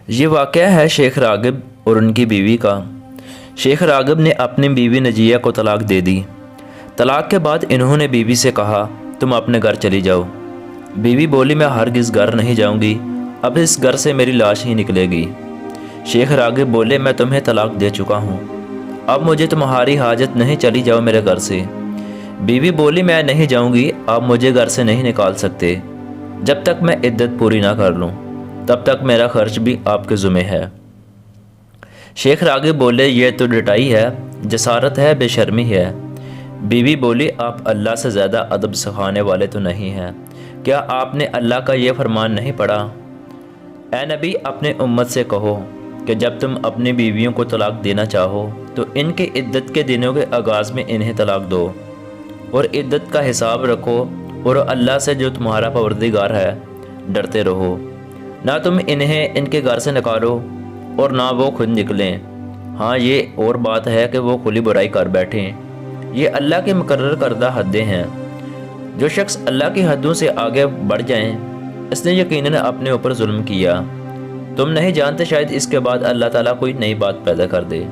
یہ واقعہ ہے شیخ راغب اور ان کی بیوی کا۔ شیخ راغب نے اپنی بیوی نجیہ کو طلاق دے دی۔ طلاق کے بعد انہوں نے بیوی سے کہا تم اپنے گھر چلی جاؤ۔ بیوی بولی میں ہرگز گھر نہیں جاؤں گی، اب اس گھر سے میری لاش ہی نکلے گی۔ شیخ راغب بولے میں تمہیں طلاق دے چکا ہوں، اب مجھے تمہاری حاجت نہیں، چلی جاؤ میرے گھر سے۔ بیوی بولی میں نہیں جاؤں گی، آپ مجھے گھر سے نہیں نکال سکتے، جب تک میں عدت پوری نہ کر لوں تب تک میرا خرچ بھی آپ کے ذمہ ہے۔ شیخ راغب بولے یہ تو ڈٹائی ہے، جسارت ہے، بے شرمی ہے۔ بیوی بولی آپ اللہ سے زیادہ ادب سکھانے والے تو نہیں ہیں، کیا آپ نے اللہ کا یہ فرمان نہیں پڑھا؟ اے نبی اپنے امت سے کہو کہ جب تم اپنی بیویوں کو طلاق دینا چاہو تو ان کے عدت کے دنوں کے آغاز میں انہیں طلاق دو اور عدت کا حساب رکھو، اور اللہ سے جو تمہارا پروردگار ہے ڈرتے رہو۔ نہ تم انہیں ان کے گھر سے نکالو اور نہ وہ خود نکلیں۔ ہاں یہ اور بات ہے کہ وہ کھلی برائی کر بیٹھیں، یہ اللہ کے مقرر کردہ حدیں ہیں۔ جو شخص اللہ کی حدوں سے آگے بڑھ جائیں اس نے یقیناً اپنے اوپر ظلم کیا۔ تم نہیں جانتے شاید اس کے بعد اللہ تعالیٰ کوئی نئی بات پیدا کر دے۔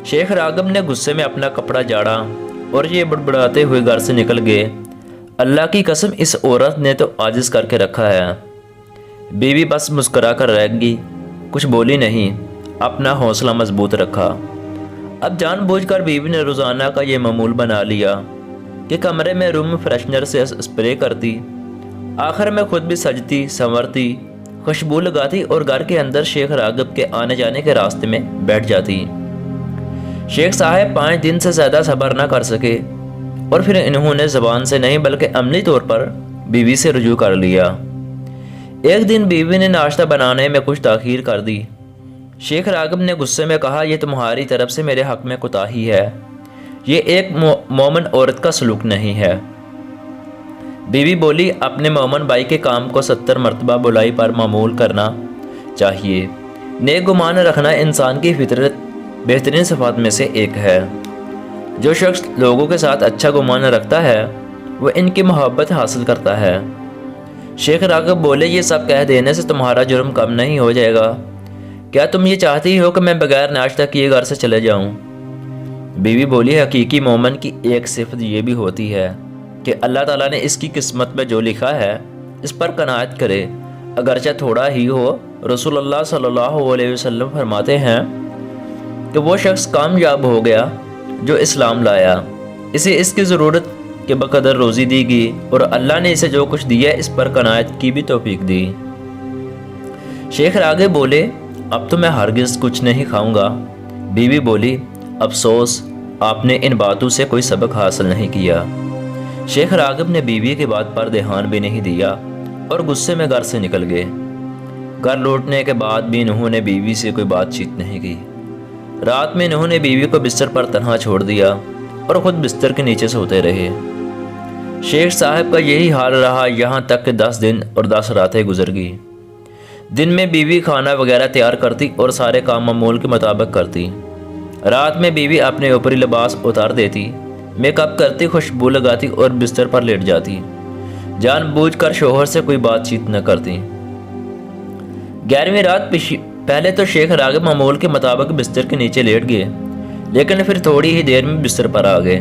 شیخ راغب نے غصے میں اپنا کپڑا جاڑا اور یہ بڑبڑاتے ہوئے گھر سے نکل گئے۔ اللہ کی قسم اس عورت نے تو عاجز کر کے رکھا ہے۔ بیوی بس مسکرا کر رہ گئی، کچھ بولی نہیں، اپنا حوصلہ مضبوط رکھا۔ اب جان بوجھ کر بیوی نے روزانہ کا یہ معمول بنا لیا کہ کمرے میں روم فریشنر سے اسپرے کرتی، آخر میں خود بھی سجتی سنورتی، خوشبو لگاتی اور گھر کے اندر شیخ راغب کے آنے جانے کے راستے میں بیٹھ جاتی۔ شیخ صاحب 5 دن سے زیادہ صبر نہ کر سکے اور پھر انہوں نے زبان سے نہیں بلکہ عملی طور پر بیوی سے رجوع کر لیا۔ ایک دن بیوی نے ناشتہ بنانے میں کچھ تاخیر کر دی۔ شیخ راغب نے غصے میں کہا یہ تمہاری طرف سے میرے حق میں کوتاہی ہے، یہ ایک مومن عورت کا سلوک نہیں ہے۔ بیوی بولی اپنے مومن بھائی کے کام کو 70 مرتبہ بلائی پر معمول کرنا چاہیے۔ نیک گمان رکھنا انسان کی فطرت بہترین صفات میں سے ایک ہے۔ جو شخص لوگوں کے ساتھ اچھا گمان رکھتا ہے وہ ان کی محبت حاصل کرتا ہے۔ شیخ راغب بولے یہ سب کہہ دینے سے تمہارا جرم کم نہیں ہو جائے گا، کیا تم یہ چاہتی ہو کہ میں بغیر ناشتہ کیے گھر سے چلے جاؤں؟ بیوی بولی حقیقی مومن کی ایک صفت یہ بھی ہوتی ہے کہ اللہ تعالیٰ نے اس کی قسمت میں جو لکھا ہے اس پر قناعت کرے، اگرچہ تھوڑا ہی ہو۔ رسول اللہ صلی اللہ علیہ وسلم فرماتے ہیں کہ وہ شخص کامیاب ہو گیا جو اسلام لایا، اسے اس کی ضرورت کے بقدر روزی دی گئی اور اللہ نے اسے جو کچھ دیا اس پر قناعت کی بھی توفیق دی۔ شیخ راغب بولے اب تو میں ہرگز کچھ نہیں کھاؤں گا۔ بیوی بولی افسوس آپ نے ان باتوں سے کوئی سبق حاصل نہیں کیا۔ شیخ راغب نے بیوی کی بات پر دھیان بھی نہیں دیا اور غصے میں گھر سے نکل گئے۔ گھر لوٹنے کے بعد بھی انہوں نے بیوی سے کوئی بات چیت نہیں کی۔ رات میں انہوں نے بیوی کو بستر پر تنہا چھوڑ دیا اور خود بستر کے نیچے سوتے رہے۔ شیخ صاحب کا یہی حال رہا یہاں تک کہ 10 دن اور 10 راتیں گزر گئی۔ دن میں بیوی کھانا وغیرہ تیار کرتی اور سارے کام معمول کے مطابق کرتی۔ رات میں بیوی اپنے اوپری لباس اتار دیتی، میک اپ کرتی، خوشبو لگاتی اور بستر پر لیٹ جاتی، جان بوجھ کر شوہر سے کوئی بات چیت نہ کرتی۔ 11ویں رات پہلے تو شیخ راغب معمول کے مطابق بستر کے نیچے لیٹ گئے، لیکن پھر تھوڑی ہی دیر میں بستر پر آ گئے۔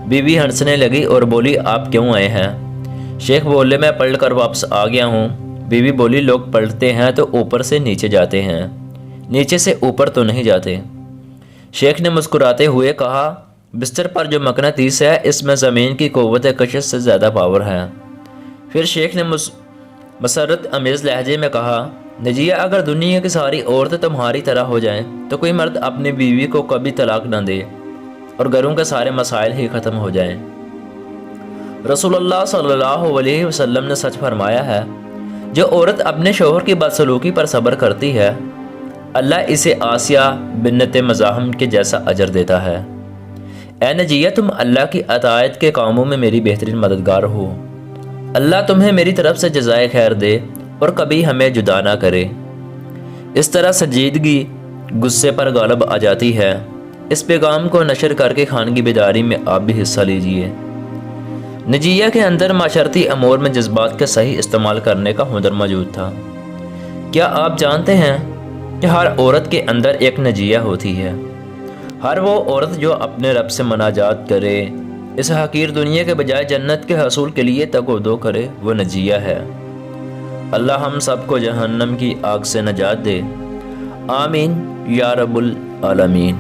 بیوی ہنسنے لگی اور بولی آپ کیوں آئے ہیں؟ شیخ بولے میں پلٹ کر واپس آ گیا ہوں۔ بیوی بولی لوگ پلٹتے ہیں تو اوپر سے نیچے جاتے ہیں، نیچے سے اوپر تو نہیں جاتے۔ شیخ نے مسکراتے ہوئے کہا بستر پر جو مقناطیس ہے اس میں زمین کی قوت کشش سے زیادہ پاور ہے۔ پھر شیخ نے مسرت امیز لہجے میں کہا نجیہ اگر دنیا کی ساری عورتیں تمہاری طرح ہو جائیں تو کوئی مرد اپنی بیوی کو کبھی طلاق نہ دے اور گھروں کے سارے مسائل ہی ختم ہو جائیں۔ رسول اللہ صلی اللہ علیہ وسلم نے سچ فرمایا ہے جو عورت اپنے شوہر کی بدسلوکی پر صبر کرتی ہے اللہ اسے آسیہ بنت مزاحم کے جیسا اجر دیتا ہے۔ اے نجیہ تم اللہ کی اطاعت کے کاموں میں میری بہترین مددگار ہو، اللہ تمہیں میری طرف سے جزائے خیر دے اور کبھی ہمیں جدا نہ کرے۔ اس طرح سنجیدگی غصے پر غالب آ جاتی ہے۔ اس پیغام کو نشر کر کے خانگی بیداری میں آپ بھی حصہ لیجئے۔ نجیہ کے اندر معاشرتی امور میں جذبات کا صحیح استعمال کرنے کا ہنر موجود تھا۔ کیا آپ جانتے ہیں کہ ہر عورت کے اندر ایک نجیہ ہوتی ہے؟ ہر وہ عورت جو اپنے رب سے مناجات کرے، اس حقیر دنیا کے بجائے جنت کے حصول کے لیے تگ و دو کرے، وہ نجیہ ہے۔ اللہ ہم سب کو جہنم کی آگ سے نجات دے، آمین یا رب العالمین۔